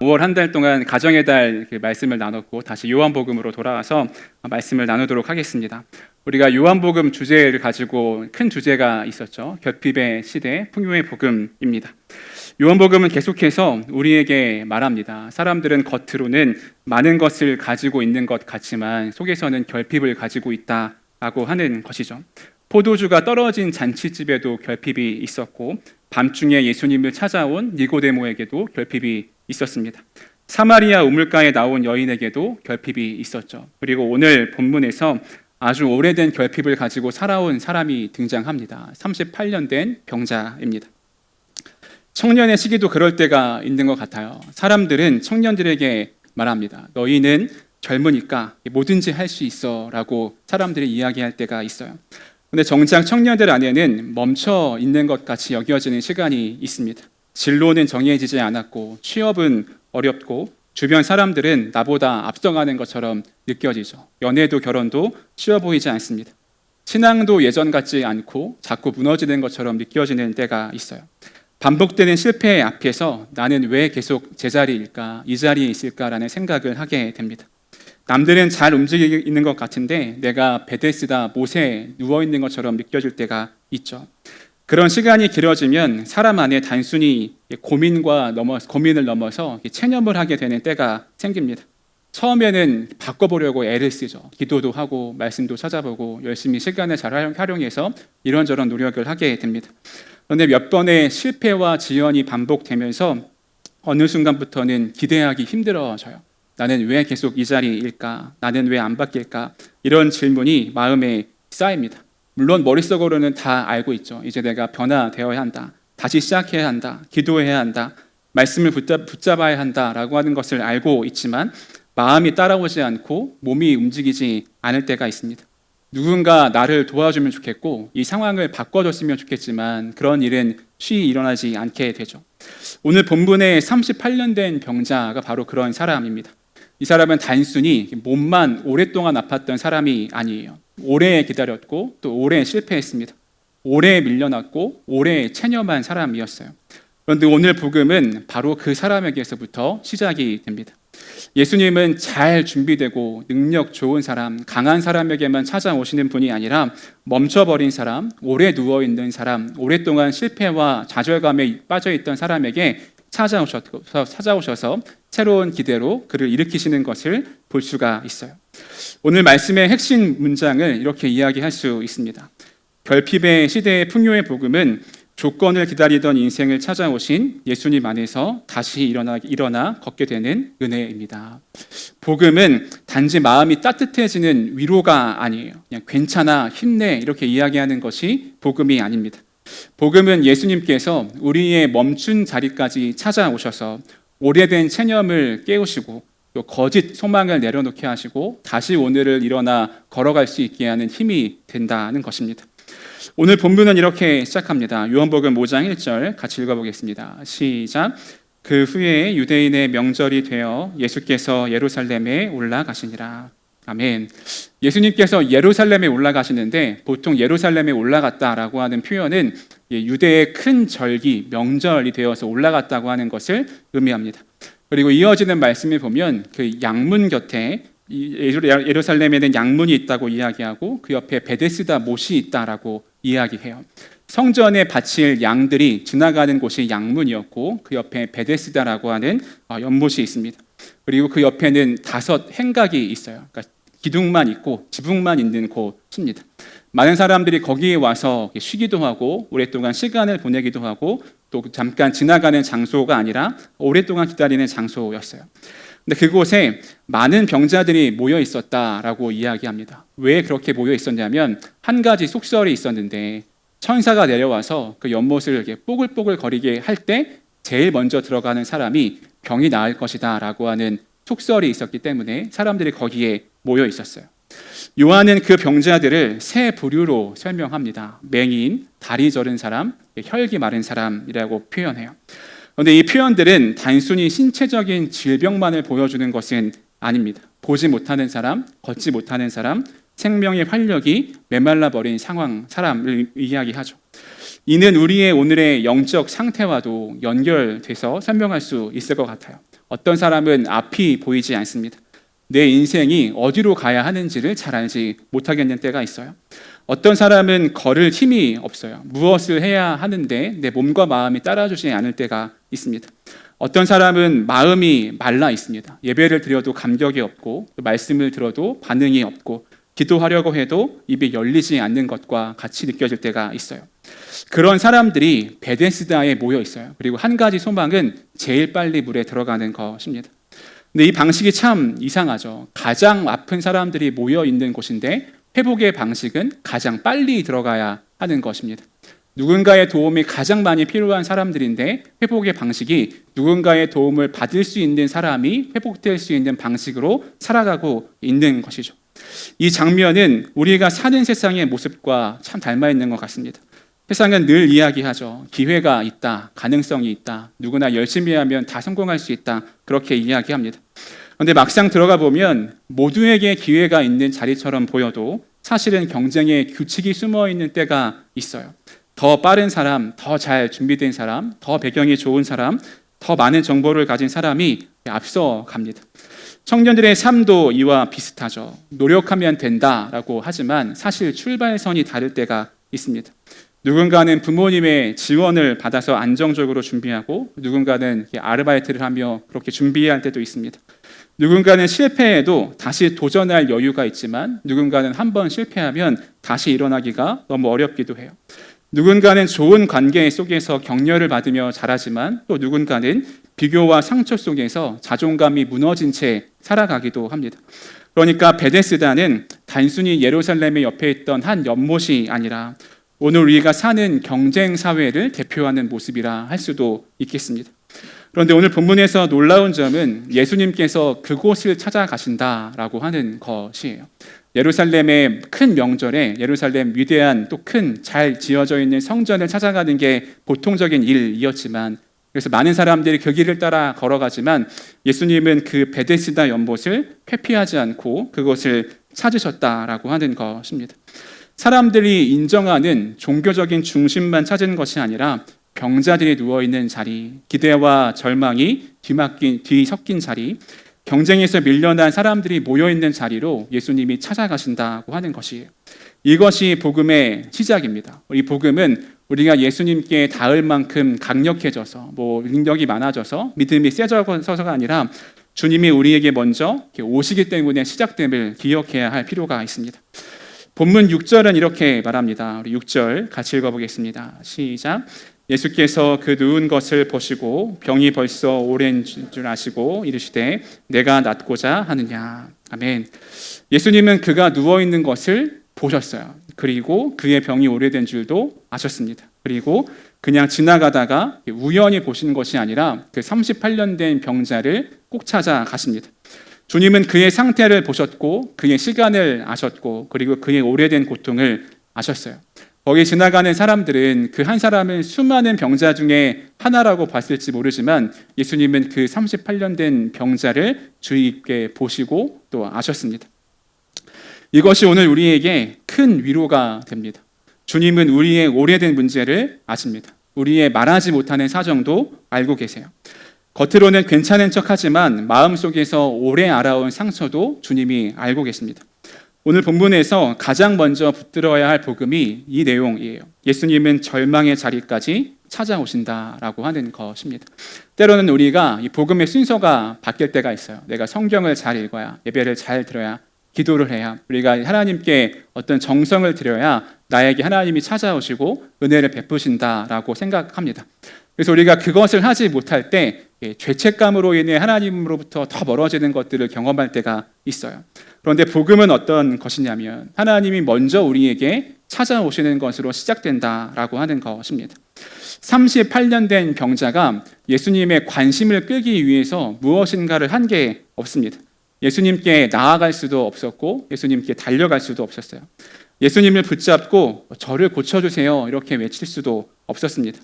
5월 한 달 동안 가정의 달 말씀을 나눴고 다시 요한복음으로 돌아와서 말씀을 나누도록 하겠습니다. 우리가 요한복음 주제를 가지고 큰 주제가 있었죠. 결핍의 시대, 풍요의 복음입니다. 요한복음은 계속해서 우리에게 말합니다. 사람들은 겉으로는 많은 것을 가지고 있는 것 같지만 속에서는 결핍을 가지고 있다라고 하는 것이죠. 포도주가 떨어진 잔치집에도 결핍이 있었고 밤중에 예수님을 찾아온 니고데모에게도 결핍이 있었습니다. 사마리아 우물가에 나온 여인에게도 결핍이 있었죠. 그리고 오늘 본문에서 아주 오래된 결핍을 가지고 살아온 사람이 등장합니다. 38년 된 병자입니다. 청년의 시기도 그럴 때가 있는 것 같아요. 사람들은 청년들에게 말합니다. 너희는 젊으니까 뭐든지 할 수 있어 라고 사람들이 이야기할 때가 있어요. 근데 정작 청년들 안에는 멈춰 있는 것 같이 여겨지는 시간이 있습니다. 진로는 정해지지 않았고 취업은 어렵고 주변 사람들은 나보다 앞서가는 것처럼 느껴지죠. 연애도 결혼도 쉬워 보이지 않습니다. 신앙도 예전 같지 않고 자꾸 무너지는 것처럼 느껴지는 때가 있어요. 반복되는 실패 앞에서 나는 왜 계속 제자리일까, 이 자리에 있을까라는 생각을 하게 됩니다. 남들은 잘 움직이는 것 같은데 내가 베데스다 못에 누워있는 것처럼 느껴질 때가 있죠. 그런 시간이 길어지면 사람 안에 단순히 고민을 넘어서 체념을 하게 되는 때가 생깁니다. 처음에는 바꿔보려고 애를 쓰죠. 기도도 하고 말씀도 찾아보고 열심히 시간을 잘 활용해서 이런저런 노력을 하게 됩니다. 그런데 몇 번의 실패와 지연이 반복되면서 어느 순간부터는 기대하기 힘들어져요. 나는 왜 계속 이 자리일까? 나는 왜 안 바뀔까? 이런 질문이 마음에 쌓입니다. 물론 머릿속으로는 다 알고 있죠. 이제 내가 변화되어야 한다. 다시 시작해야 한다. 기도해야 한다. 말씀을 붙잡아야 한다라고 하는 것을 알고 있지만 마음이 따라오지 않고 몸이 움직이지 않을 때가 있습니다. 누군가 나를 도와주면 좋겠고 이 상황을 바꿔줬으면 좋겠지만 그런 일은 쉬이 일어나지 않게 되죠. 오늘 본문의 38년 된 병자가 바로 그런 사람입니다. 이 사람은 단순히 몸만 오랫동안 아팠던 사람이 아니에요. 오래 기다렸고 또 오래 실패했습니다. 오래 밀려났고 오래 체념한 사람이었어요. 그런데 오늘 복음은 바로 그 사람에게서부터 시작이 됩니다. 예수님은 잘 준비되고 능력 좋은 사람, 강한 사람에게만 찾아오시는 분이 아니라 멈춰버린 사람, 오래 누워있는 사람, 오랫동안 실패와 좌절감에 빠져있던 사람에게 찾아오셔서 새로운 기대로 그를 일으키시는 것을 볼 수가 있어요. 오늘 말씀의 핵심 문장을 이렇게 이야기할 수 있습니다. 결핍의 시대의 풍요의 복음은 조건을 기다리던 인생을 찾아오신 예수님 안에서 다시 일어나 걷게 되는 은혜입니다. 복음은 단지 마음이 따뜻해지는 위로가 아니에요. 그냥 괜찮아, 힘내 이렇게 이야기하는 것이 복음이 아닙니다. 복음은 예수님께서 우리의 멈춘 자리까지 찾아오셔서 오래된 체념을 깨우시고 또 거짓 소망을 내려놓게 하시고 다시 오늘을 일어나 걸어갈 수 있게 하는 힘이 된다는 것입니다. 오늘 본문은 이렇게 시작합니다. 요한복음 5장 1절 같이 읽어보겠습니다. 시작. 그 후에 유대인의 명절이 되어 예수께서 예루살렘에 올라가시니라. 아멘. 예수님께서 예루살렘에 올라가시는데 보통 예루살렘에 올라갔다라고 하는 표현은 유대의 큰 절기, 명절이 되어서 올라갔다고 하는 것을 의미합니다. 그리고 이어지는 말씀을 보면 그 양문 곁에 예루살렘에는 양문이 있다고 이야기하고 그 옆에 베데스다 못이 있다라고 이야기해요. 성전에 바칠 양들이 지나가는 곳이 양문이었고 그 옆에 베데스다라고 하는 연못이 있습니다. 그리고 그 옆에는 5 행각이 있어요. 그러니까 기둥만 있고 지붕만 있는 곳입니다. 많은 사람들이 거기에 와서 쉬기도 하고 오랫동안 시간을 보내기도 하고 또 잠깐 지나가는 장소가 아니라 오랫동안 기다리는 장소였어요. 근데 그곳에 많은 병자들이 모여 있었다라고 이야기합니다. 왜 그렇게 모여 있었냐면 한 가지 속설이 있었는데 천사가 내려와서 그 연못을 이렇게 뽀글뽀글 거리게 할 때 제일 먼저 들어가는 사람이 병이 나을 것이다 라고 하는 속설이 있었기 때문에 사람들이 거기에 모여 있었어요. 요한은 그 병자들을 3 부류로 설명합니다. 맹인, 다리 저른 사람, 혈기 마른 사람이라고 표현해요. 그런데 이 표현들은 단순히 신체적인 질병만을 보여주는 것은 아닙니다. 보지 못하는 사람, 걷지 못하는 사람, 생명의 활력이 메말라 버린 사람을 이야기하죠. 이는 우리의 오늘의 영적 상태와도 연결돼서 설명할 수 있을 것 같아요. 어떤 사람은 앞이 보이지 않습니다. 내 인생이 어디로 가야 하는지를 잘 알지 못하겠는 때가 있어요. 어떤 사람은 걸을 힘이 없어요. 무엇을 해야 하는데 내 몸과 마음이 따라주지 않을 때가 있습니다. 어떤 사람은 마음이 말라 있습니다. 예배를 드려도 감격이 없고 말씀을 들어도 반응이 없고 기도하려고 해도 입이 열리지 않는 것과 같이 느껴질 때가 있어요. 그런 사람들이 베데스다에 모여 있어요. 그리고 한 가지 소망은 제일 빨리 물에 들어가는 것입니다. 근데 이 방식이 참 이상하죠. 가장 아픈 사람들이 모여 있는 곳인데 회복의 방식은 가장 빨리 들어가야 하는 것입니다. 누군가의 도움이 가장 많이 필요한 사람들인데 회복의 방식이 누군가의 도움을 받을 수 있는 사람이 회복될 수 있는 방식으로 살아가고 있는 것이죠. 이 장면은 우리가 사는 세상의 모습과 참 닮아 있는 것 같습니다. 세상은 늘 이야기하죠. 기회가 있다, 가능성이 있다, 누구나 열심히 하면 다 성공할 수 있다, 그렇게 이야기합니다. 그런데 막상 들어가 보면 모두에게 기회가 있는 자리처럼 보여도 사실은 경쟁의 규칙이 숨어 있는 때가 있어요. 더 빠른 사람, 더 잘 준비된 사람, 더 배경이 좋은 사람, 더 많은 정보를 가진 사람이 앞서 갑니다. 청년들의 삶도 이와 비슷하죠. 노력하면 된다라고 하지만 사실 출발선이 다를 때가 있습니다. 누군가는 부모님의 지원을 받아서 안정적으로 준비하고 누군가는 아르바이트를 하며 그렇게 준비할 때도 있습니다. 누군가는 실패해도 다시 도전할 여유가 있지만 누군가는 한번 실패하면 다시 일어나기가 너무 어렵기도 해요. 누군가는 좋은 관계 속에서 격려를 받으며 자라지만 또 누군가는 비교와 상처 속에서 자존감이 무너진 채 살아가기도 합니다. 그러니까 베데스다는 단순히 예루살렘의 옆에 있던 한 연못이 아니라 오늘 우리가 사는 경쟁 사회를 대표하는 모습이라 할 수도 있겠습니다. 그런데 오늘 본문에서 놀라운 점은 예수님께서 그곳을 찾아가신다라고 하는 것이에요. 예루살렘의 큰 명절에 예루살렘 위대한 또 큰 잘 지어져 있는 성전을 찾아가는 게 보통적인 일이었지만 그래서 많은 사람들이 그 길을 따라 걸어가지만 예수님은 그 베데스다 연못을 회피하지 않고 그것을 찾으셨다라고 하는 것입니다. 사람들이 인정하는 종교적인 중심만 찾은 것이 아니라 병자들이 누워있는 자리, 기대와 절망이 뒤섞인 자리, 경쟁에서 밀려난 사람들이 모여있는 자리로 예수님이 찾아가신다고 하는 것이에요. 이것이 복음의 시작입니다. 이 복음은 우리가 예수님께 닿을 만큼 강력해져서 능력이 많아져서 믿음이 세져서가 아니라 주님이 우리에게 먼저 오시기 때문에 시작됨을 기억해야 할 필요가 있습니다. 본문 6절은 이렇게 말합니다. 우리 6절 같이 읽어보겠습니다. 시작. 예수께서 그 누운 것을 보시고 병이 벌써 오랜 줄 아시고 이르시되 내가 낫고자 하느냐. 아멘. 예수님은 그가 누워있는 것을 보셨어요. 그리고 그의 병이 오래된 줄도 아셨습니다. 그리고 그냥 지나가다가 우연히 보시는 것이 아니라 그 38년 된 병자를 꼭 찾아가십니다. 주님은 그의 상태를 보셨고 그의 시간을 아셨고 그리고 그의 오래된 고통을 아셨어요. 거기 지나가는 사람들은 그 한 사람을 수많은 병자 중에 하나라고 봤을지 모르지만 예수님은 그 38년 된 병자를 주의 깊게 보시고 또 아셨습니다. 이것이 오늘 우리에게 큰 위로가 됩니다. 주님은 우리의 오래된 문제를 아십니다. 우리의 말하지 못하는 사정도 알고 계세요. 겉으로는 괜찮은 척하지만 마음속에서 오래 알아온 상처도 주님이 알고 계십니다. 오늘 본문에서 가장 먼저 붙들어야 할 복음이 이 내용이에요. 예수님은 절망의 자리까지 찾아오신다라고 하는 것입니다. 때로는 우리가 이 복음의 순서가 바뀔 때가 있어요. 내가 성경을 잘 읽어야, 예배를 잘 들어야, 기도를 해야, 우리가 하나님께 어떤 정성을 들여야 나에게 하나님이 찾아오시고 은혜를 베푸신다라고 생각합니다. 그래서 우리가 그것을 하지 못할 때 죄책감으로 인해 하나님으로부터 더 멀어지는 것들을 경험할 때가 있어요. 그런데 복음은 어떤 것이냐면 하나님이 먼저 우리에게 찾아오시는 것으로 시작된다라고 하는 것입니다. 38년 된 병자가 예수님의 관심을 끌기 위해서 무엇인가를 한 게 없습니다. 예수님께 나아갈 수도 없었고 예수님께 달려갈 수도 없었어요. 예수님을 붙잡고 저를 고쳐주세요 이렇게 외칠 수도 없었습니다.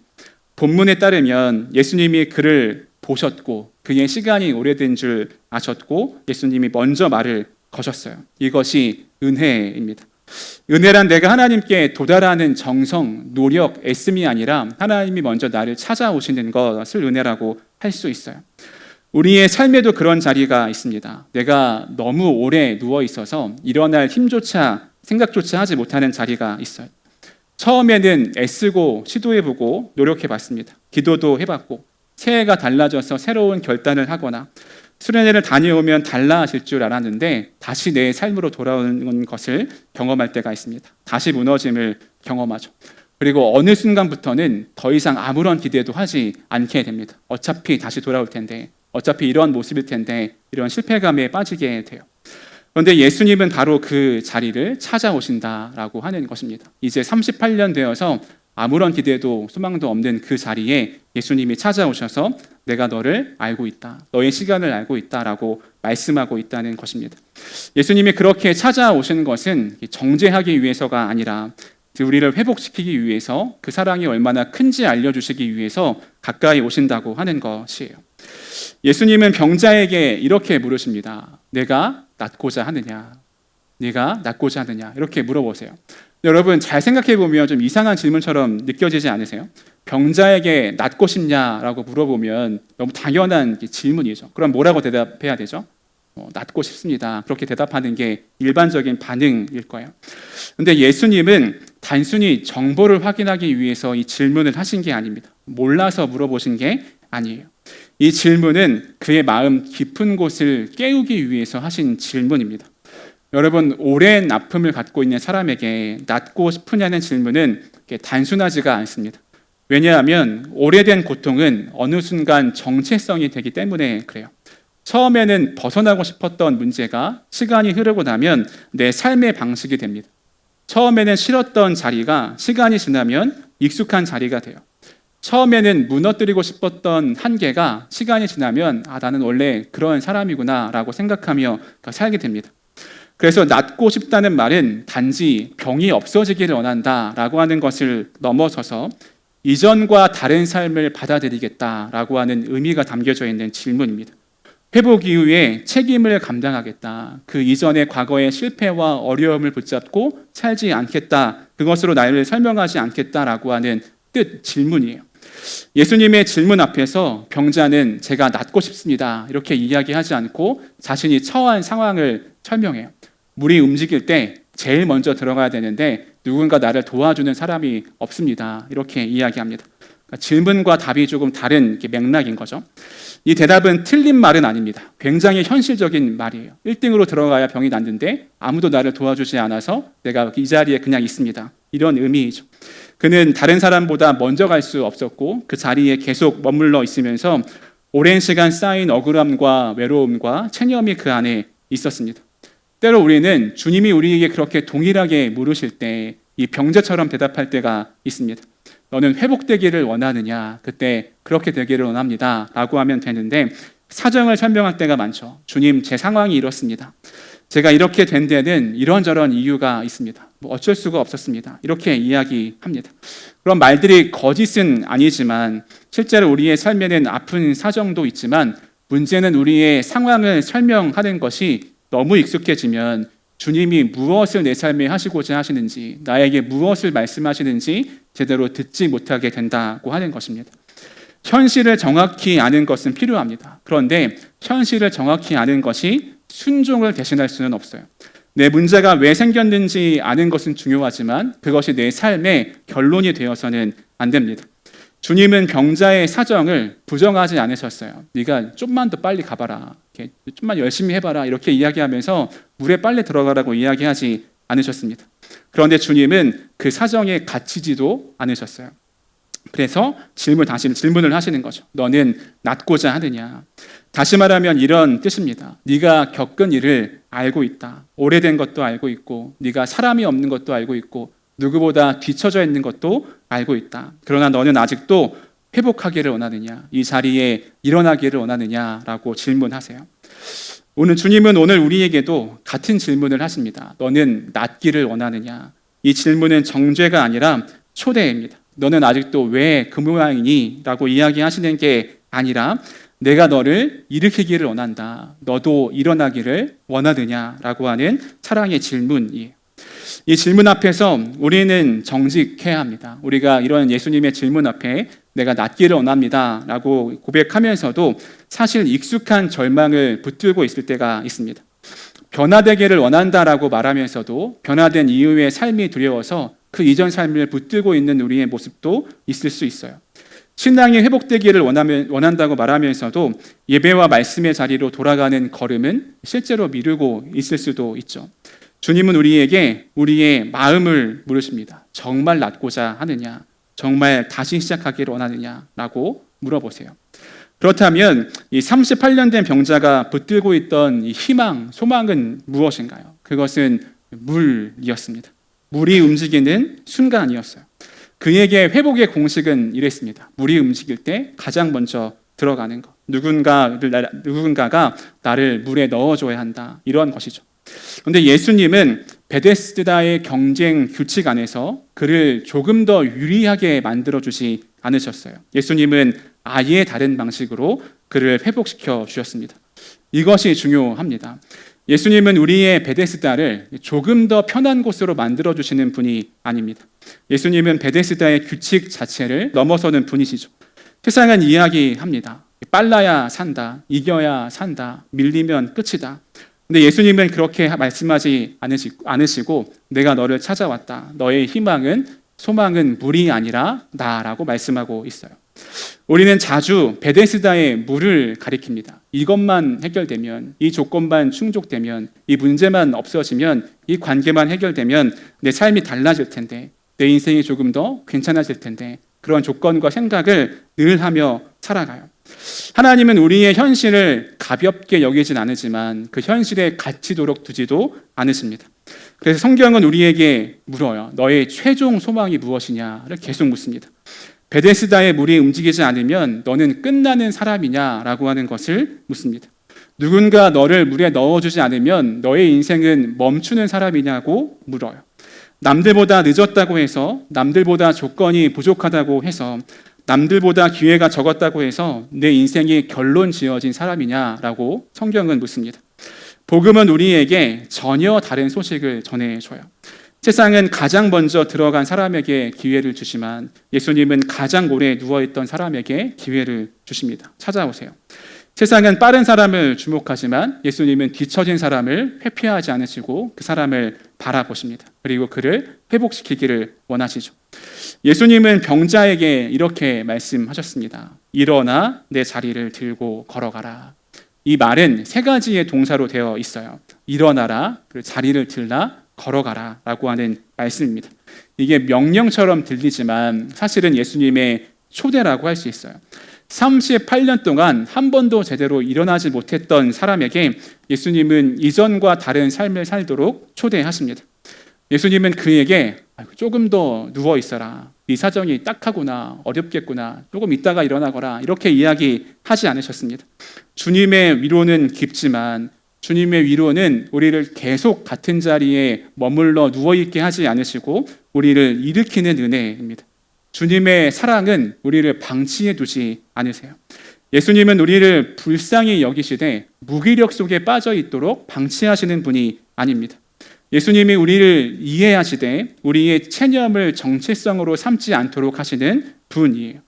본문에 따르면 예수님이 그를 보셨고 그의 시간이 오래된 줄 아셨고 예수님이 먼저 말을 거셨어요. 이것이 은혜입니다. 은혜란 내가 하나님께 도달하는 정성, 노력, 애씀이 아니라 하나님이 먼저 나를 찾아오시는 것을 은혜라고 할 수 있어요. 우리의 삶에도 그런 자리가 있습니다. 내가 너무 오래 누워 있어서 일어날 힘조차 생각조차 하지 못하는 자리가 있어요. 처음에는 애쓰고 시도해보고 노력해봤습니다. 기도도 해봤고 새해가 달라져서 새로운 결단을 하거나 수련회를 다녀오면 달라질 줄 알았는데 다시 내 삶으로 돌아오는 것을 경험할 때가 있습니다. 다시 무너짐을 경험하죠. 그리고 어느 순간부터는 더 이상 아무런 기대도 하지 않게 됩니다. 어차피 다시 돌아올 텐데, 어차피 이런 모습일 텐데, 이런 실패감에 빠지게 돼요. 그런데 예수님은 바로 그 자리를 찾아오신다라고 하는 것입니다. 이제 38년 되어서 아무런 기대도 소망도 없는 그 자리에 예수님이 찾아오셔서 내가 너를 알고 있다, 너의 시간을 알고 있다라고 말씀하고 있다는 것입니다. 예수님이 그렇게 찾아오시는 것은 정죄하기 위해서가 아니라 우리를 회복시키기 위해서, 그 사랑이 얼마나 큰지 알려주시기 위해서 가까이 오신다고 하는 것이에요. 예수님은 병자에게 이렇게 물으십니다. 내가 낫고자 하느냐? 네가 낫고자 하느냐? 이렇게 물어보세요. 여러분 잘 생각해 보면 좀 이상한 질문처럼 느껴지지 않으세요? 병자에게 낫고 싶냐라고 물어보면 너무 당연한 질문이죠. 그럼 뭐라고 대답해야 되죠? 낫고 싶습니다. 그렇게 대답하는 게 일반적인 반응일 거예요. 그런데 예수님은 단순히 정보를 확인하기 위해서 이 질문을 하신 게 아닙니다. 몰라서 물어보신 게 아니에요. 이 질문은 그의 마음 깊은 곳을 깨우기 위해서 하신 질문입니다. 여러분, 오랜 아픔을 갖고 있는 사람에게 낫고 싶으냐는 질문은 단순하지가 않습니다. 왜냐하면 오래된 고통은 어느 순간 정체성이 되기 때문에 그래요. 처음에는 벗어나고 싶었던 문제가 시간이 흐르고 나면 내 삶의 방식이 됩니다. 처음에는 싫었던 자리가 시간이 지나면 익숙한 자리가 돼요. 처음에는 무너뜨리고 싶었던 한계가 시간이 지나면 나는 원래 그런 사람이구나 라고 생각하며 살게 됩니다. 그래서 낫고 싶다는 말은 단지 병이 없어지기를 원한다라고 하는 것을 넘어서서 이전과 다른 삶을 받아들이겠다라고 하는 의미가 담겨져 있는 질문입니다. 회복 이후에 책임을 감당하겠다. 그 이전의 과거의 실패와 어려움을 붙잡고 살지 않겠다. 그것으로 나를 설명하지 않겠다라고 하는 뜻 질문이에요. 예수님의 질문 앞에서 병자는 제가 낫고 싶습니다. 이렇게 이야기하지 않고 자신이 처한 상황을 설명해요. 물이 움직일 때 제일 먼저 들어가야 되는데 누군가 나를 도와주는 사람이 없습니다. 이렇게 이야기합니다. 그러니까 질문과 답이 조금 다른 맥락인 거죠. 이 대답은 틀린 말은 아닙니다. 굉장히 현실적인 말이에요. 1등으로 들어가야 병이 낫는데 아무도 나를 도와주지 않아서 내가 이 자리에 그냥 있습니다. 이런 의미이죠. 그는 다른 사람보다 먼저 갈 수 없었고 그 자리에 계속 머물러 있으면서 오랜 시간 쌓인 억울함과 외로움과 체념이 그 안에 있었습니다. 때로 우리는 주님이 우리에게 그렇게 동일하게 물으실 때 이 병자처럼 대답할 때가 있습니다. 너는 회복되기를 원하느냐? 그때 그렇게 되기를 원합니다 라고 하면 되는데 사정을 설명할 때가 많죠. 주님, 제 상황이 이렇습니다. 제가 이렇게 된 데는 이런저런 이유가 있습니다. 어쩔 수가 없었습니다. 이렇게 이야기합니다. 그런 말들이 거짓은 아니지만 실제로 우리의 삶에는 아픈 사정도 있지만 문제는 우리의 상황을 설명하는 것이 너무 익숙해지면 주님이 무엇을 내 삶에 하시고자 하시는지, 나에게 무엇을 말씀하시는지 제대로 듣지 못하게 된다고 하는 것입니다. 현실을 정확히 아는 것은 필요합니다. 그런데 현실을 정확히 아는 것이 순종을 대신할 수는 없어요. 내 문제가 왜 생겼는지 아는 것은 중요하지만 그것이 내 삶의 결론이 되어서는 안 됩니다. 주님은 병자의 사정을 부정하지 않으셨어요. 네가 좀만 더 빨리 가봐라. 좀만 열심히 해봐라. 이렇게 이야기하면서 물에 빨리 들어가라고 이야기하지 않으셨습니다. 그런데 주님은 그 사정에 갇히지도 않으셨어요. 그래서 다시 질문을 하시는 거죠. 너는 낫고자 하느냐? 다시 말하면 이런 뜻입니다. 네가 겪은 일을 알고 있다. 오래된 것도 알고 있고 네가 사람이 없는 것도 알고 있고 누구보다 뒤처져 있는 것도 알고 있다. 그러나 너는 아직도 회복하기를 원하느냐? 이 자리에 일어나기를 원하느냐라고 질문하세요. 주님은 오늘 우리에게도 같은 질문을 하십니다. 너는 낫기를 원하느냐? 이 질문은 정죄가 아니라 초대입니다. 너는 아직도 왜 그 모양이니? 라고 이야기하시는 게 아니라 내가 너를 일으키기를 원한다. 너도 일어나기를 원하느냐라고 하는 사랑의 질문이에요. 이 질문 앞에서 우리는 정직해야 합니다. 우리가 이런 예수님의 질문 앞에 내가 낫기를 원합니다 라고 고백하면서도 사실 익숙한 절망을 붙들고 있을 때가 있습니다. 변화되기를 원한다라고 말하면서도 변화된 이후의 삶이 두려워서 그 이전 삶을 붙들고 있는 우리의 모습도 있을 수 있어요. 신앙이 회복되기를 원한다고 말하면서도 예배와 말씀의 자리로 돌아가는 걸음은 실제로 미루고 있을 수도 있죠. 주님은 우리에게 우리의 마음을 물으십니다. 정말 낫고자 하느냐? 정말 다시 시작하기를 원하느냐라고 물어보세요. 그렇다면 이 38년 된 병자가 붙들고 있던 이 희망, 소망은 무엇인가요? 그것은 물이었습니다. 물이 움직이는 순간이었어요. 그에게 회복의 공식은 이랬습니다. 물이 움직일 때 가장 먼저 들어가는 것. 누군가가 나를 물에 넣어줘야 한다. 이런 것이죠. 그런데 예수님은 베데스다의 경쟁 규칙 안에서 그를 조금 더 유리하게 만들어주지 않으셨어요. 예수님은 아예 다른 방식으로 그를 회복시켜 주셨습니다. 이것이 중요합니다. 예수님은 우리의 베데스다를 조금 더 편한 곳으로 만들어주시는 분이 아닙니다. 예수님은 베데스다의 규칙 자체를 넘어서는 분이시죠. 세상은 이야기합니다. 빨라야 산다, 이겨야 산다, 밀리면 끝이다. 근데 예수님은 그렇게 말씀하지 않으시고 내가 너를 찾아왔다. 너의 희망은, 소망은 물이 아니라 나라고 말씀하고 있어요. 우리는 자주 베데스다의 물을 가리킵니다. 이것만 해결되면, 이 조건만 충족되면, 이 문제만 없어지면, 이 관계만 해결되면 내 삶이 달라질 텐데, 내 인생이 조금 더 괜찮아질 텐데, 그런 조건과 생각을 늘 하며 살아가요. 하나님은 우리의 현실을 가볍게 여기진 않으지만 그 현실에 갇히도록 두지도 않으십니다. 그래서 성경은 우리에게 물어요. 너의 최종 소망이 무엇이냐를 계속 묻습니다. 베데스다의 물이 움직이지 않으면 너는 끝나는 사람이냐라고 하는 것을 묻습니다. 누군가 너를 물에 넣어주지 않으면 너의 인생은 멈추는 사람이냐고 물어요. 남들보다 늦었다고 해서, 남들보다 조건이 부족하다고 해서, 남들보다 기회가 적었다고 해서 내 인생이 결론 지어진 사람이냐라고 성경은 묻습니다. 복음은 우리에게 전혀 다른 소식을 전해줘요. 세상은 가장 먼저 들어간 사람에게 기회를 주지만 예수님은 가장 오래 누워있던 사람에게 기회를 주십니다. 찾아오세요. 세상은 빠른 사람을 주목하지만 예수님은 뒤처진 사람을 회피하지 않으시고 그 사람을 바라보십니다. 그리고 그를 회복시키기를 원하시죠. 예수님은 병자에게 이렇게 말씀하셨습니다. 일어나 내 자리를 들고 걸어가라. 이 말은 세 가지의 동사로 되어 있어요. 일어나라, 그리고 자리를 들라, 걸어가라 라고 하는 말씀입니다. 이게 명령처럼 들리지만 사실은 예수님의 초대라고 할 수 있어요. 38년 동안 한 번도 제대로 일어나지 못했던 사람에게 예수님은 이전과 다른 삶을 살도록 초대하십니다. 예수님은 그에게 조금 더 누워 있어라. 네 사정이 딱하구나, 어렵겠구나, 조금 있다가 일어나거라 이렇게 이야기하지 않으셨습니다. 주님의 위로는 깊지만 주님의 위로는 우리를 계속 같은 자리에 머물러 누워있게 하지 않으시고 우리를 일으키는 은혜입니다. 주님의 사랑은 우리를 방치해 두지 않으세요. 예수님은 우리를 불쌍히 여기시되 무기력 속에 빠져 있도록 방치하시는 분이 아닙니다. 예수님이 우리를 이해하시되 우리의 체념을 정체성으로 삼지 않도록 하시는 분이에요.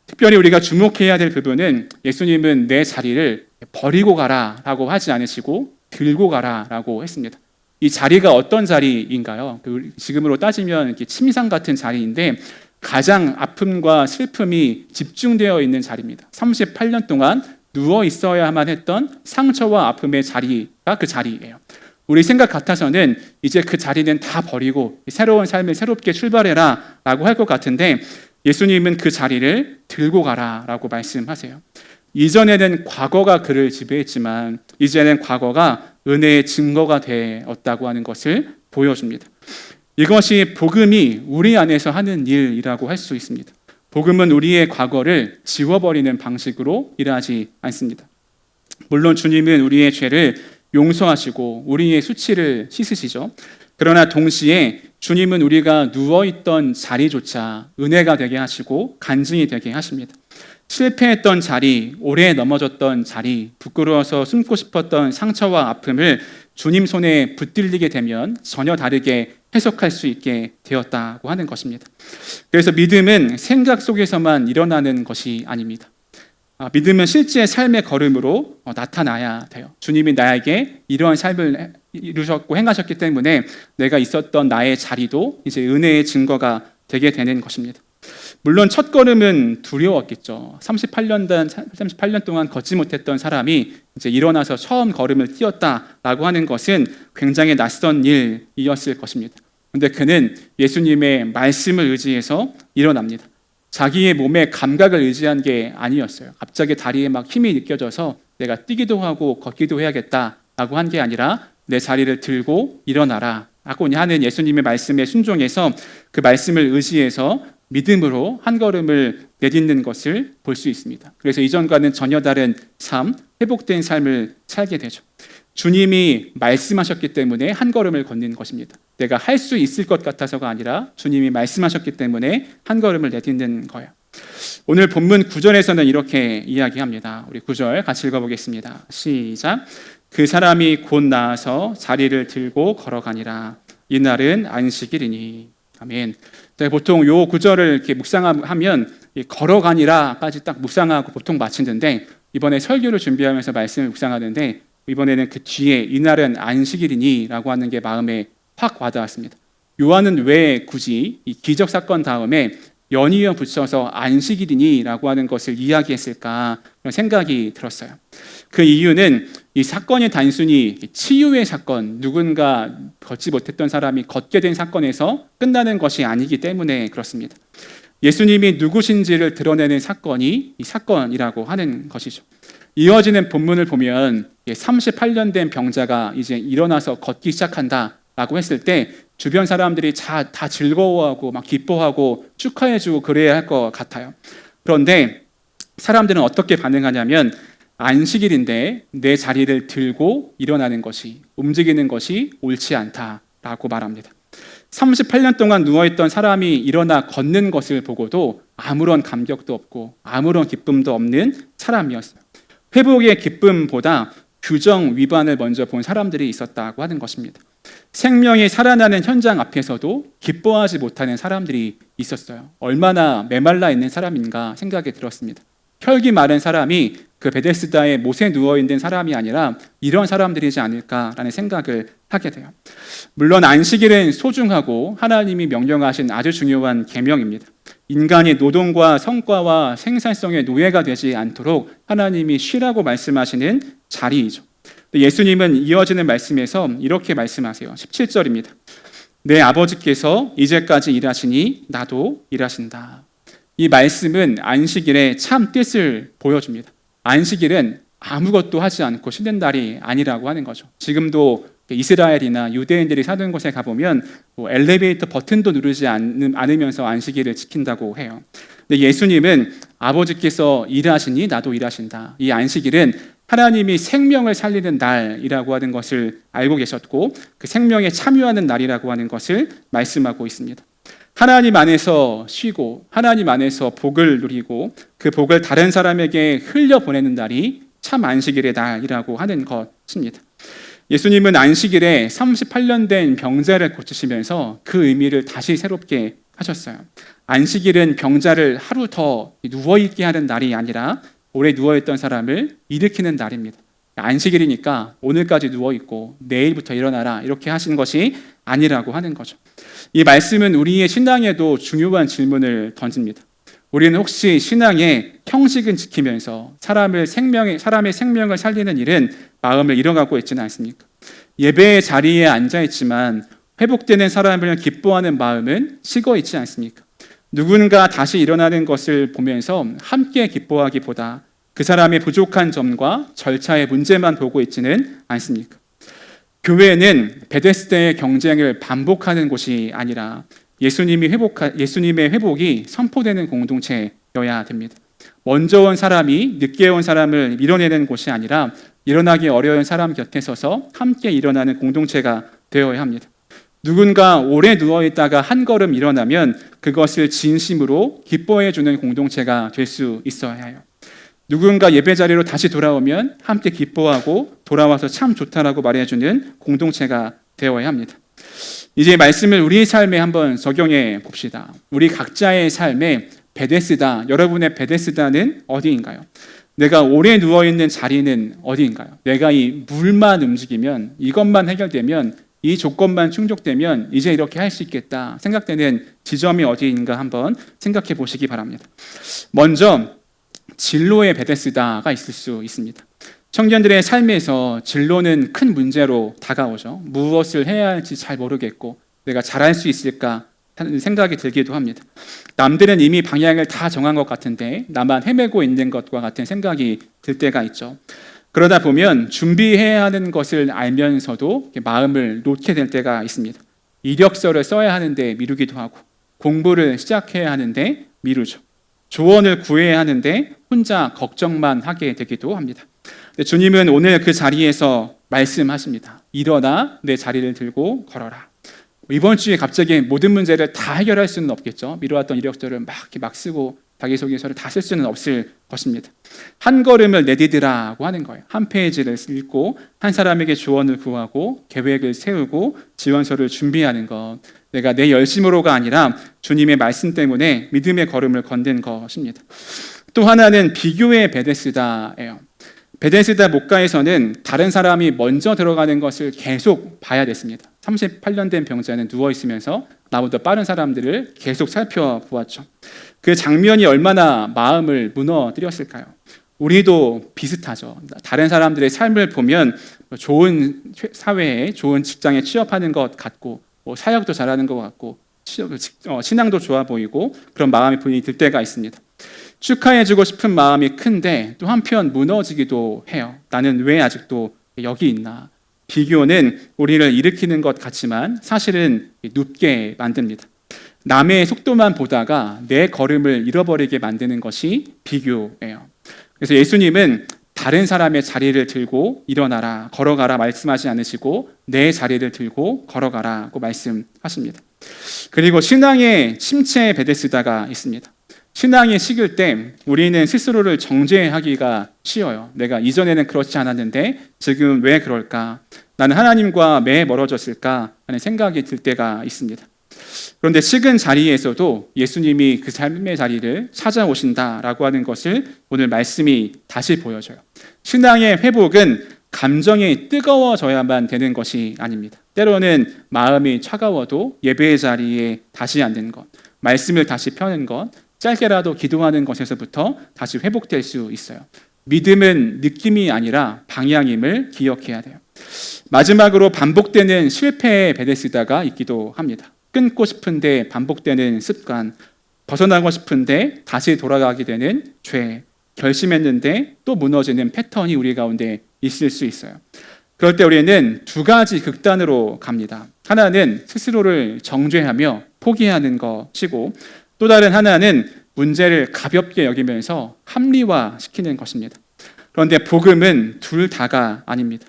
특별히 우리가 주목해야 될 부분은 예수님은 내 자리를 버리고 가라라고 하지 않으시고 들고 가라라고 했습니다. 이 자리가 어떤 자리인가요? 지금으로 따지면 이렇게 침상 같은 자리인데 가장 아픔과 슬픔이 집중되어 있는 자리입니다. 38년 동안 누워 있어야만 했던 상처와 아픔의 자리가 그 자리예요. 우리 생각 같아서는 이제 그 자리는 다 버리고 새로운 삶을 새롭게 출발해라 라고 할 것 같은데 예수님은 그 자리를 들고 가라 라고 말씀하세요. 이전에는 과거가 그를 지배했지만 이제는 과거가 은혜의 증거가 되었다고 하는 것을 보여줍니다. 이것이 복음이 우리 안에서 하는 일이라고 할 수 있습니다. 복음은 우리의 과거를 지워버리는 방식으로 일하지 않습니다. 물론 주님은 우리의 죄를 용서하시고 우리의 수치를 씻으시죠. 그러나 동시에 주님은 우리가 누워있던 자리조차 은혜가 되게 하시고 간증이 되게 하십니다. 실패했던 자리, 오래 넘어졌던 자리, 부끄러워서 숨고 싶었던 상처와 아픔을 주님 손에 붙들리게 되면 전혀 다르게 해석할 수 있게 되었다고 하는 것입니다. 그래서 믿음은 생각 속에서만 일어나는 것이 아닙니다. 믿음은 실제 삶의 걸음으로 나타나야 돼요. 주님이 나에게 이러한 삶을 이루셨고 행하셨기 때문에 내가 있었던 나의 자리도 이제 은혜의 증거가 되게 되는 것입니다. 물론 첫 걸음은 두려웠겠죠. 38년 동안 걷지 못했던 사람이 이제 일어나서 처음 걸음을 띄었다라고 하는 것은 굉장히 낯선 일이었을 것입니다. 그런데 그는 예수님의 말씀을 의지해서 일어납니다. 자기의 몸의 감각을 의지한 게 아니었어요. 갑자기 다리에 막 힘이 느껴져서 내가 뛰기도 하고 걷기도 해야겠다라고 한 게 아니라 내 자리를 들고 일어나라 라고 하는 예수님의 말씀에 순종해서 그 말씀을 의지해서 믿음으로 한 걸음을 내딛는 것을 볼 수 있습니다. 그래서 이전과는 전혀 다른 삶, 회복된 삶을 살게 되죠. 주님이 말씀하셨기 때문에 한 걸음을 걷는 것입니다. 내가 할 수 있을 것 같아서가 아니라 주님이 말씀하셨기 때문에 한 걸음을 내딛는 거예요. 오늘 본문 9절에서는 이렇게 이야기합니다. 우리 9절 같이 읽어보겠습니다. 시작. 그 사람이 곧 나아서 자리를 들고 걸어가니라. 이날은 안식일이니. 아멘. 보통 요 구절을 이렇게 묵상하면 걸어가니라까지 딱 묵상하고 보통 마치는데 이번에 설교를 준비하면서 말씀을 묵상하는데 이번에는 그 뒤에 이날은 안식일이니라고 하는 게 마음에 확 와닿았습니다. 요한은 왜 굳이 이 기적 사건 다음에 연이어 붙여서 안식일이니라고 하는 것을 이야기했을까 그런 생각이 들었어요. 그 이유는 이 사건이 단순히 치유의 사건, 누군가 걷지 못했던 사람이 걷게 된 사건에서 끝나는 것이 아니기 때문에 그렇습니다. 예수님이 누구신지를 드러내는 사건이 이 사건이라고 하는 것이죠. 이어지는 본문을 보면 38년 된 병자가 이제 일어나서 걷기 시작한다라고 했을 때 주변 사람들이 다 즐거워하고 막 기뻐하고 축하해주고 그래야 할 것 같아요. 그런데 사람들은 어떻게 반응하냐면 안식일인데 내 자리를 들고 일어나는 것이, 움직이는 것이 옳지 않다라고 말합니다. 38년 동안 누워있던 사람이 일어나 걷는 것을 보고도 아무런 감격도 없고 아무런 기쁨도 없는 사람이었어요. 회복의 기쁨보다 규정 위반을 먼저 본 사람들이 있었다고 하는 것입니다. 생명이 살아나는 현장 앞에서도 기뻐하지 못하는 사람들이 있었어요. 얼마나 메말라 있는 사람인가 생각이 들었습니다. 혈기 마른 사람이 그 베데스다에 못에 누워있는 사람이 아니라 이런 사람들이지 않을까라는 생각을 하게 돼요. 물론 안식일은 소중하고 하나님이 명령하신 아주 중요한 계명입니다. 인간이 노동과 성과와 생산성의 노예가 되지 않도록 하나님이 쉬라고 말씀하시는 자리이죠. 예수님은 이어지는 말씀에서 이렇게 말씀하세요. 17절입니다. 내 아버지께서 이제까지 일하시니 나도 일하신다. 이 말씀은 안식일의 참 뜻을 보여줍니다. 안식일은 아무것도 하지 않고 쉬는 날이 아니라고 하는 거죠. 지금도 이스라엘이나 유대인들이 사는 곳에 가보면 엘리베이터 버튼도 누르지 않으면서 안식일을 지킨다고 해요. 근데 예수님은 아버지께서 일하시니 나도 일하신다. 이 안식일은 하나님이 생명을 살리는 날이라고 하는 것을 알고 계셨고 그 생명에 참여하는 날이라고 하는 것을 말씀하고 있습니다. 하나님 안에서 쉬고 하나님 안에서 복을 누리고 그 복을 다른 사람에게 흘려보내는 날이 참 안식일의 날이라고 하는 것입니다. 예수님은 안식일에 38년 된 병자를 고치시면서 그 의미를 다시 새롭게 하셨어요. 안식일은 병자를 하루 더 누워있게 하는 날이 아니라 오래 누워있던 사람을 일으키는 날입니다. 안식일이니까 오늘까지 누워있고 내일부터 일어나라 이렇게 하신 것이 아니라고 하는 거죠. 이 말씀은 우리의 신앙에도 중요한 질문을 던집니다. 우리는 혹시 신앙의 형식은 지키면서 사람의 생명을 살리는 일은 마음을 잃어가고 있지는 않습니까? 예배의 자리에 앉아있지만 회복되는 사람을 기뻐하는 마음은 식어 있지 않습니까? 누군가 다시 일어나는 것을 보면서 함께 기뻐하기보다 그 사람의 부족한 점과 절차의 문제만 보고 있지는 않습니까? 교회는 베데스다의 경쟁을 반복하는 곳이 아니라 예수님의 회복이 선포되는 공동체여야 됩니다. 먼저 온 사람이 늦게 온 사람을 밀어내는 곳이 아니라 일어나기 어려운 사람 곁에 서서 함께 일어나는 공동체가 되어야 합니다. 누군가 오래 누워있다가 한 걸음 일어나면 그것을 진심으로 기뻐해주는 공동체가 될 수 있어야 해요. 누군가 예배 자리로 다시 돌아오면 함께 기뻐하고 돌아와서 참 좋다라고 말해주는 공동체가 되어야 합니다. 이제 말씀을 우리 삶에 한번 적용해 봅시다. 우리 각자의 삶에 베데스다, 여러분의 베데스다는 어디인가요? 내가 오래 누워있는 자리는 어디인가요? 내가 이 물만 움직이면, 이것만 해결되면, 이 조건만 충족되면 이제 이렇게 할 수 있겠다 생각되는 지점이 어디인가 한번 생각해 보시기 바랍니다. 먼저 진로의 베데스다가 있을 수 있습니다. 청년들의 삶에서 진로는 큰 문제로 다가오죠. 무엇을 해야 할지 잘 모르겠고 내가 잘할 수 있을까 하는 생각이 들기도 합니다. 남들은 이미 방향을 다 정한 것 같은데 나만 헤매고 있는 것과 같은 생각이 들 때가 있죠. 그러다 보면 준비해야 하는 것을 알면서도 마음을 놓게 될 때가 있습니다. 이력서를 써야 하는데 미루기도 하고, 공부를 시작해야 하는데 미루죠. 조언을 구해야 하는데 혼자 걱정만 하게 되기도 합니다. 주님은 오늘 그 자리에서 말씀하십니다. 일어나 내 자리를 들고 걸어라. 이번 주에 갑자기 모든 문제를 다 해결할 수는 없겠죠. 미뤄왔던 이력서를 막 쓰고 자기소개서를 다 쓸 수는 없을 것입니다. 한 걸음을 내디디라고 하는 거예요. 한 페이지를 읽고 한 사람에게 조언을 구하고 계획을 세우고 지원서를 준비하는 것. 내가 내 열심으로가 아니라 주님의 말씀 때문에 믿음의 걸음을 건넨 것입니다. 또 하나는 비교의 베데스다예요. 베데스다 목가에서는 다른 사람이 먼저 들어가는 것을 계속 봐야 됐습니다. 38년 된 병자는 누워있으면서 나보다 빠른 사람들을 계속 살펴보았죠. 그 장면이 얼마나 마음을 무너뜨렸을까요? 우리도 비슷하죠. 다른 사람들의 삶을 보면 좋은 사회에, 좋은 직장에 취업하는 것 같고 사역도 잘하는 것 같고 신앙도 좋아 보이고 그런 마음이 본인이 들 때가 있습니다. 축하해주고 싶은 마음이 큰데 또 한편 무너지기도 해요. 나는 왜 아직도 여기 있나? 비교는 우리를 일으키는 것 같지만 사실은 눕게 만듭니다. 남의 속도만 보다가 내 걸음을 잃어버리게 만드는 것이 비교예요. 그래서 예수님은 다른 사람의 자리를 들고 일어나라, 걸어가라 말씀하지 않으시고 내 자리를 들고 걸어가라고 말씀하십니다. 그리고 신앙의 침체 베데스다가 있습니다. 신앙이 식을 때 우리는 스스로를 정죄하기가 쉬워요. 내가 이전에는 그렇지 않았는데 지금 왜 그럴까? 나는 하나님과 왜 멀어졌을까? 하는 생각이 들 때가 있습니다. 그런데 식은 자리에서도 예수님이 그 삶의 자리를 찾아오신다라고 하는 것을 오늘 말씀이 다시 보여줘요. 신앙의 회복은 감정이 뜨거워져야만 되는 것이 아닙니다. 때로는 마음이 차가워도 예배의 자리에 다시 앉는 것, 말씀을 다시 펴는 것, 짧게라도 기도하는 것에서부터 다시 회복될 수 있어요. 믿음은 느낌이 아니라 방향임을 기억해야 돼요. 마지막으로 반복되는 실패의 베데스다가 있기도 합니다. 끊고 싶은데 반복되는 습관, 벗어나고 싶은데 다시 돌아가게 되는 죄, 결심했는데 또 무너지는 패턴이 우리 가운데 있을 수 있어요. 그럴 때 우리는 두 가지 극단으로 갑니다. 하나는 스스로를 정죄하며 포기하는 것이고 또 다른 하나는 문제를 가볍게 여기면서 합리화시키는 것입니다. 그런데 복음은 둘 다가 아닙니다.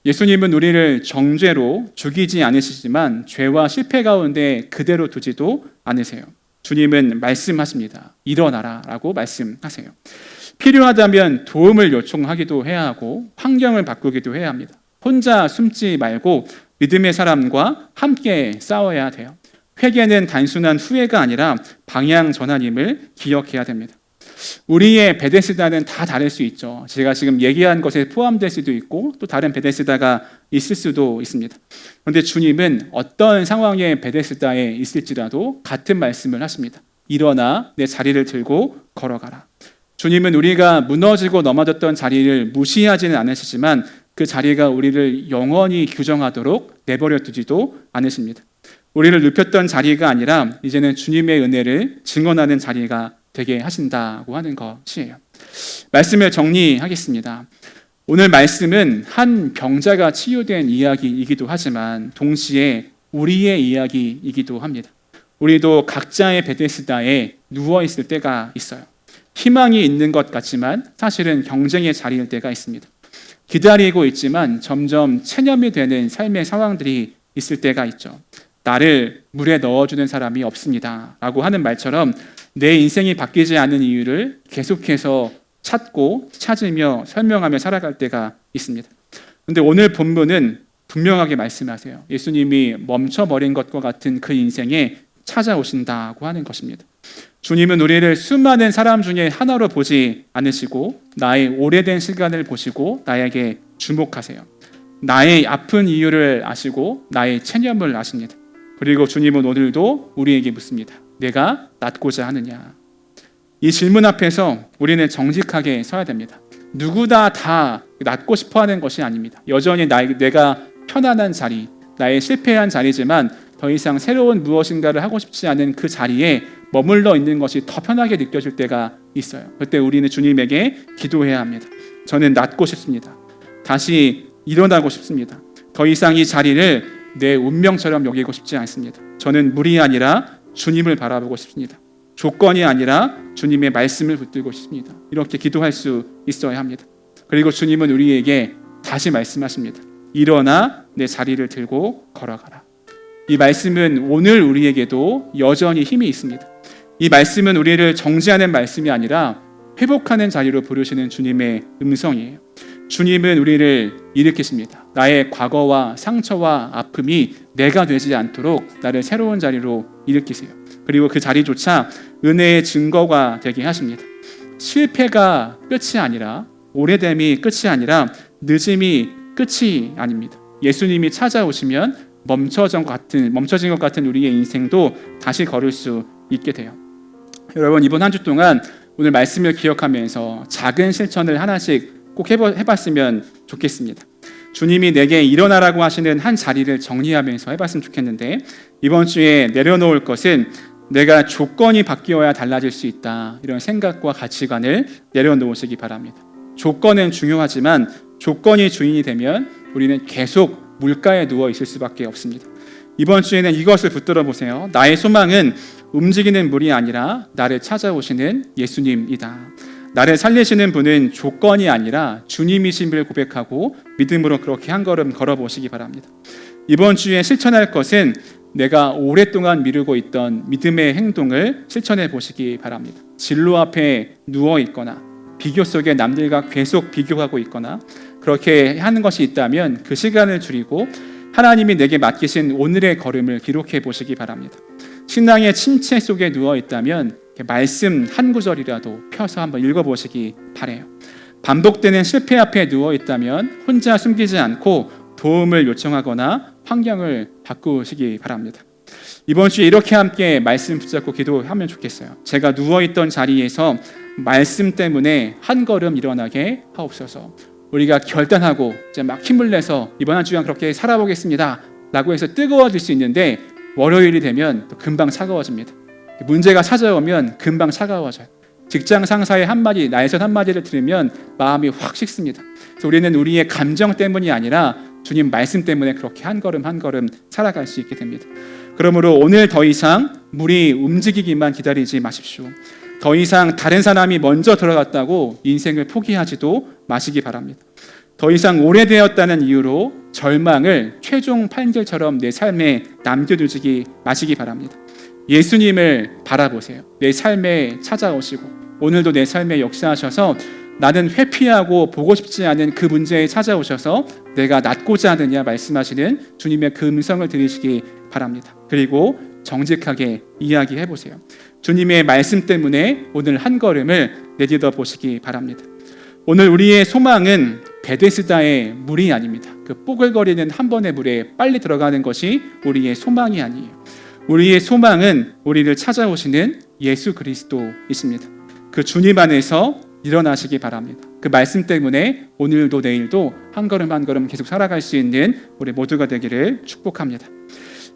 예수님은 우리를 정죄로 죽이지 않으시지만 죄와 실패 가운데 그대로 두지도 않으세요. 주님은 말씀하십니다. 일어나라 라고 말씀하세요. 필요하다면 도움을 요청하기도 해야 하고 환경을 바꾸기도 해야 합니다. 혼자 숨지 말고 믿음의 사람과 함께 싸워야 돼요. 회개는 단순한 후회가 아니라 방향 전환임을 기억해야 됩니다. 우리의 베데스다는 다 다를 수 있죠. 제가 지금 얘기한 것에 포함될 수도 있고 또 다른 베데스다가 있을 수도 있습니다. 그런데 주님은 어떤 상황의 베데스다에 있을지라도 같은 말씀을 하십니다. 일어나 내 자리를 들고 걸어가라. 주님은 우리가 무너지고 넘어졌던 자리를 무시하지는 않으시지만 그 자리가 우리를 영원히 규정하도록 내버려 두지도 않으십니다. 우리를 눕혔던 자리가 아니라 이제는 주님의 은혜를 증언하는 자리가 되게 하신다고 하는 것이에요. 말씀을 정리하겠습니다. 오늘 말씀은 한 병자가 치유된 이야기이기도 하지만 동시에 우리의 이야기이기도 합니다. 우리도 각자의 베데스다에 누워있을 때가 있어요. 희망이 있는 것 같지만 사실은 경쟁의 자리일 때가 있습니다. 기다리고 있지만 점점 체념이 되는 삶의 상황들이 있을 때가 있죠. 나를 물에 넣어주는 사람이 없습니다 라고 하는 말처럼 내 인생이 바뀌지 않는 이유를 계속해서 찾고 찾으며 설명하며 살아갈 때가 있습니다. 그런데 오늘 본문은 분명하게 말씀하세요. 예수님이 멈춰버린 것과 같은 그 인생에 찾아오신다고 하는 것입니다. 주님은 우리를 수많은 사람 중에 하나로 보지 않으시고 나의 오래된 시간을 보시고 나에게 주목하세요. 나의 아픈 이유를 아시고 나의 체념을 아십니다. 그리고 주님은 오늘도 우리에게 묻습니다. 내가 낫고자 하느냐? 이 질문 앞에서 우리는 정직하게 서야 됩니다. 누구나 다 낫고 싶어하는 것이 아닙니다. 여전히 내가 편안한 자리, 나의 실패한 자리지만 더 이상 새로운 무엇인가를 하고 싶지 않은 그 자리에 머물러 있는 것이 더 편하게 느껴질 때가 있어요. 그때 우리는 주님에게 기도해야 합니다. 저는 낫고 싶습니다. 다시 일어나고 싶습니다. 더 이상 이 자리를 내 운명처럼 여기고 싶지 않습니다. 저는 물이 아니라 주님을 바라보고 싶습니다. 조건이 아니라 주님의 말씀을 붙들고 싶습니다. 이렇게 기도할 수 있어야 합니다. 그리고 주님은 우리에게 다시 말씀하십니다. 일어나 내 자리를 들고 걸어가라. 이 말씀은 오늘 우리에게도 여전히 힘이 있습니다. 이 말씀은 우리를 정죄하는 말씀이 아니라 회복하는 자리로 부르시는 주님의 음성이에요. 주님은 우리를 일으키십니다. 나의 과거와 상처와 아픔이 내가 되지 않도록 나를 새로운 자리로 일으키세요. 그리고 그 자리조차 은혜의 증거가 되게 하십니다. 실패가 끝이 아니라, 오래됨이 끝이 아니라 늦음이 끝이 아닙니다. 예수님이 찾아오시면 멈춰진 것 같은 우리의 인생도 다시 걸을 수 있게 돼요. 여러분, 이번 한 주 동안 오늘 말씀을 기억하면서 작은 실천을 하나씩 꼭 해봤으면 좋겠습니다. 주님이 내게 일어나라고 하시는 한 자리를 정리하면서 해봤으면 좋겠는데, 이번 주에 내려놓을 것은 내가 조건이 바뀌어야 달라질 수 있다, 이런 생각과 가치관을 내려놓으시기 바랍니다. 조건은 중요하지만 조건이 주인이 되면 우리는 계속 물가에 누워 있을 수밖에 없습니다. 이번 주에는 이것을 붙들어 보세요. 나의 소망은 움직이는 물이 아니라 나를 찾아오시는 예수님이다. 나를 살리시는 분은 조건이 아니라 주님이심을 고백하고 믿음으로 그렇게 한 걸음 걸어보시기 바랍니다. 이번 주에 실천할 것은 내가 오랫동안 미루고 있던 믿음의 행동을 실천해 보시기 바랍니다. 진로 앞에 누워 있거나 비교 속에 남들과 계속 비교하고 있거나 그렇게 하는 것이 있다면 그 시간을 줄이고 하나님이 내게 맡기신 오늘의 걸음을 기록해 보시기 바랍니다. 신앙의 침체 속에 누워 있다면 말씀 한 구절이라도 펴서 한번 읽어보시기 바라요. 반복되는 실패 앞에 누워 있다면 혼자 숨기지 않고 도움을 요청하거나 환경을 바꾸시기 바랍니다. 이번 주에 이렇게 함께 말씀 붙잡고 기도하면 좋겠어요. 제가 누워있던 자리에서 말씀 때문에 한 걸음 일어나게 하옵소서. 우리가 결단하고 이제 막 힘을 내서 이번 한 주간 그렇게 살아보겠습니다 라고 해서 뜨거워질 수 있는데 월요일이 되면 또 금방 차가워집니다. 문제가 찾아오면 금방 차가워져요. 직장 상사의 한마디, 나에선 한마디를 들으면 마음이 확 식습니다. 그래서 우리는 우리의 감정 때문이 아니라 주님 말씀 때문에 그렇게 한 걸음 한 걸음 살아갈 수 있게 됩니다. 그러므로 오늘 더 이상 물이 움직이기만 기다리지 마십시오. 더 이상 다른 사람이 먼저 들어갔다고 인생을 포기하지도 마시기 바랍니다. 더 이상 오래되었다는 이유로 절망을 최종 판결처럼 내 삶에 남겨두지 마시기 바랍니다. 예수님을 바라보세요. 내 삶에 찾아오시고 오늘도 내 삶에 역사하셔서 나는 회피하고 보고 싶지 않은 그 문제에 찾아오셔서 내가 낫고자 하느냐 말씀하시는 주님의 그 음성을 들으시기 바랍니다. 그리고 정직하게 이야기해 보세요. 주님의 말씀 때문에 오늘 한 걸음을 내딛어 보시기 바랍니다. 오늘 우리의 소망은 베데스다의 물이 아닙니다. 그 뽀글거리는 한 번의 물에 빨리 들어가는 것이 우리의 소망이 아니에요. 우리의 소망은 우리를 찾아오시는 예수 그리스도이십니다. 그 주님 안에서 일어나시기 바랍니다. 그 말씀 때문에 오늘도 내일도 한 걸음 한 걸음 계속 살아갈 수 있는 우리 모두가 되기를 축복합니다.